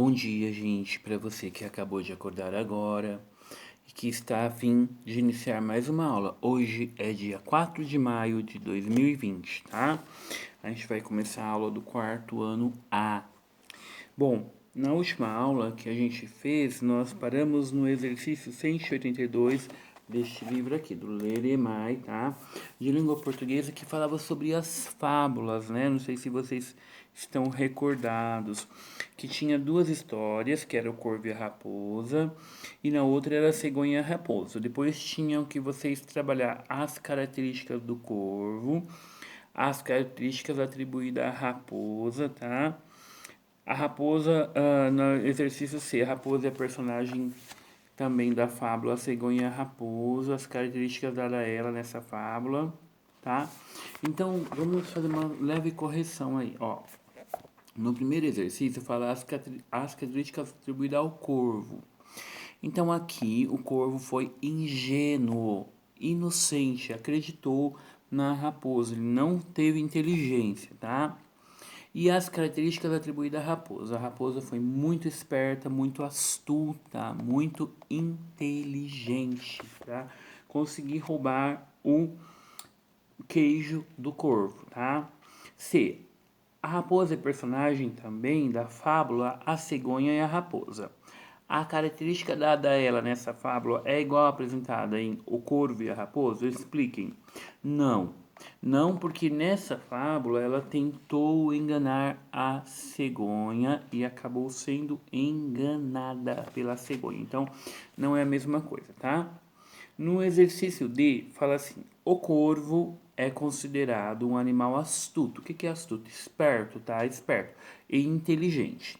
Bom dia, gente, para você que acabou de acordar agora e que está a fim de iniciar mais uma aula. Hoje é dia 4 de maio de 2020, tá? A gente vai começar a aula do quarto ano A. Bom, na última aula que a gente fez, nós paramos no exercício 182 deste livro aqui, do Leremai, tá? De língua portuguesa, que falava sobre as fábulas, né? Não sei se vocês estão recordados. Que tinha duas histórias, que era o Corvo e a Raposa, e na outra era a Cegonha e a Raposa. Depois tinham que vocês trabalhar as características do corvo, as características atribuídas à raposa, tá? A raposa, no exercício C, a raposa é a personagem também da fábula A Cegonha e a Raposa, as características dadas a ela nessa fábula, tá? Então, vamos fazer uma leve correção aí, ó. No primeiro exercício, fala as características atribuídas ao corvo. Então, aqui, o corvo foi ingênuo, inocente, acreditou na raposa, ele não teve inteligência, tá? E as características atribuídas à raposa. A raposa foi muito esperta, muito astuta, muito inteligente, tá? Conseguir roubar o queijo do corvo, tá? C. A raposa é personagem também da fábula A Cegonha e a Raposa. A característica dada a ela nessa fábula é igual apresentada em O Corvo e a Raposa? Expliquem. Não. Não, porque nessa fábula ela tentou enganar a cegonha e acabou sendo enganada pela cegonha. Então, não é a mesma coisa, tá? No exercício D, fala assim: o corvo é considerado um animal astuto. O que é astuto? Esperto, tá? Esperto e inteligente.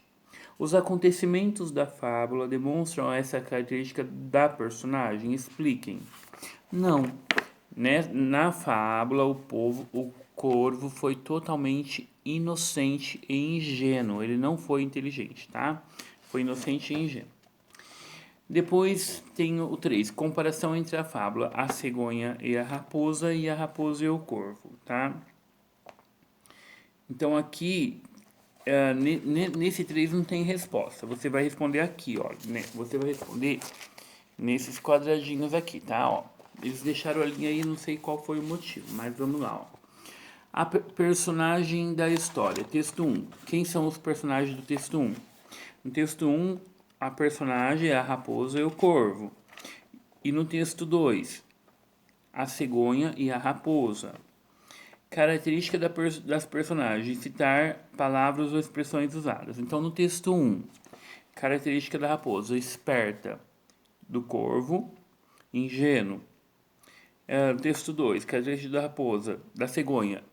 Os acontecimentos da fábula demonstram essa característica da personagem? Expliquem. Não. Né? Na fábula, o corvo foi totalmente inocente e ingênuo. Ele não foi inteligente, tá? Foi inocente e ingênuo. Depois tem o 3, comparação entre a fábula A Cegonha e a Raposa e o Corvo, tá? Então aqui, nesse 3 não tem resposta, você vai responder aqui, ó, né? Você vai responder nesses quadradinhos aqui, tá? Ó, eles deixaram a linha aí, não sei qual foi o motivo, mas vamos lá, ó. A personagem da história, texto 1. Quem são os personagens do texto 1? No texto 1, a personagem é a raposa e o corvo. E no texto 2, a cegonha e a raposa. Característica das personagens, citar palavras ou expressões usadas. Então, no texto 1, característica da raposa, esperta, do corvo, ingênuo. No texto 2, característica da raposa, da cegonha,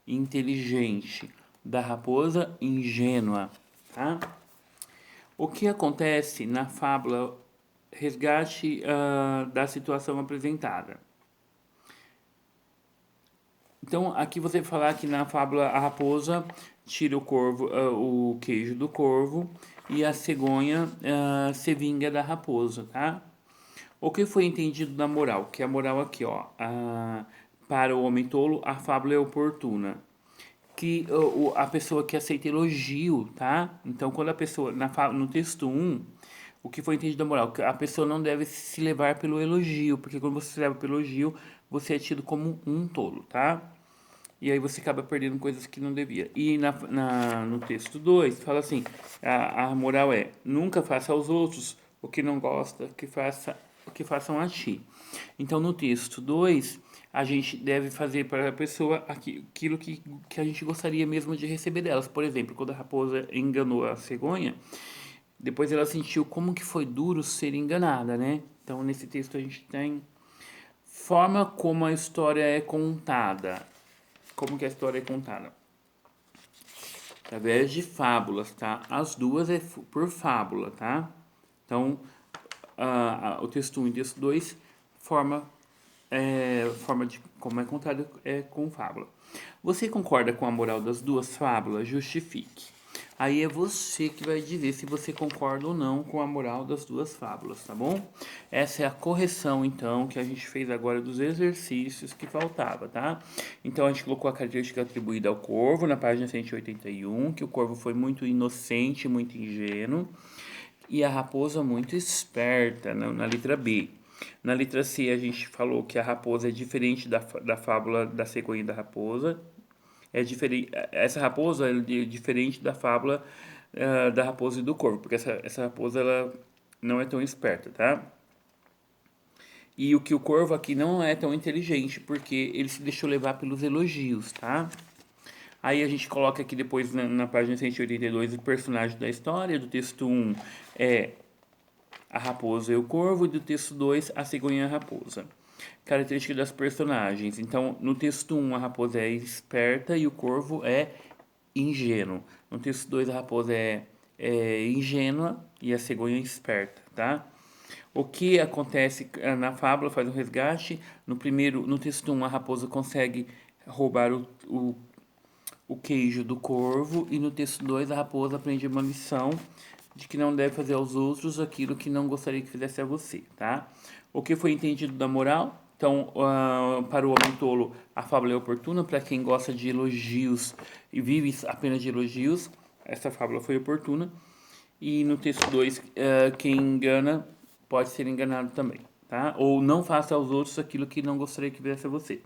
inteligente, da raposa, ingênua, tá? O que acontece na fábula resgate da situação apresentada? Então, aqui você falar que na fábula a raposa tira o corvo, o queijo do corvo e a cegonha se vinga da raposa, tá? O que foi entendido da moral? Que a moral aqui, ó, para o homem tolo, a fábula é oportuna. Que a pessoa que aceita elogio, tá? Então, quando a pessoa, no texto 1, o que foi entendido da moral? Que a pessoa não deve se levar pelo elogio, porque quando você se leva pelo elogio, você é tido como um tolo, tá? E aí você acaba perdendo coisas que não devia. E no texto 2, fala assim, a moral é, nunca faça aos outros o que não gosta, que façam a ti. Então, no texto 2, a gente deve fazer para a pessoa aquilo que a gente gostaria mesmo de receber delas. Por exemplo, quando a raposa enganou a cegonha, depois ela sentiu como que foi duro ser enganada, né? Então, nesse texto a gente tem forma como a história é contada. Como que a história é contada? Através de fábulas, tá? As duas é por fábula, tá? Então, o texto 1 e o texto 2, forma de como é contado é com fábula. Você concorda com a moral das duas fábulas? Justifique. Aí é você que vai dizer se você concorda ou não com a moral das duas fábulas, tá bom? Essa é a correção, então, que a gente fez agora dos exercícios que faltava, tá? Então, a gente colocou a característica atribuída ao corvo na página 181, que o corvo foi muito inocente, muito ingênuo, e a raposa muito esperta, na letra B. Na letra C, a gente falou que a raposa é diferente da fábula da cegonha e da raposa. É diferente, essa raposa é diferente da fábula da raposa e do corvo, porque essa raposa ela não é tão esperta, tá? E o que o corvo aqui não é tão inteligente, porque ele se deixou levar pelos elogios, tá? Aí a gente coloca aqui depois na página 182 o personagem da história. Do texto 1 é a raposa e o corvo, e do texto 2 a cegonha e a raposa. Característica das personagens. Então, no texto 1 a raposa é esperta e o corvo é ingênuo. No texto 2 a raposa é ingênua e a cegonha é esperta, tá? O que acontece na fábula, faz um resgate. No texto 1 a raposa consegue roubar o queijo do corvo, e no texto 2 a raposa aprende uma lição de que não deve fazer aos outros aquilo que não gostaria que fizesse a você, tá? O que foi entendido da moral? Então, para o homem tolo, a fábula é oportuna. Para quem gosta de elogios e vive apenas de elogios, essa fábula foi oportuna. E no texto 2, quem engana pode ser enganado também, tá? Ou não faça aos outros aquilo que não gostaria que fizesse a você.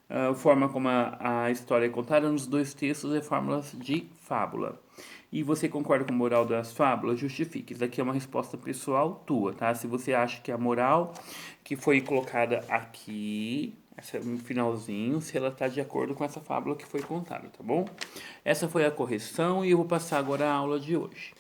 A forma como a história é contada nos dois textos é fórmulas de fábula. E você concorda com a moral das fábulas? Justifique. Isso aqui é uma resposta pessoal tua, tá? Se você acha que a moral que foi colocada aqui, no finalzinho, se ela está de acordo com essa fábula que foi contada, tá bom? Essa foi a correção e eu vou passar agora a aula de hoje.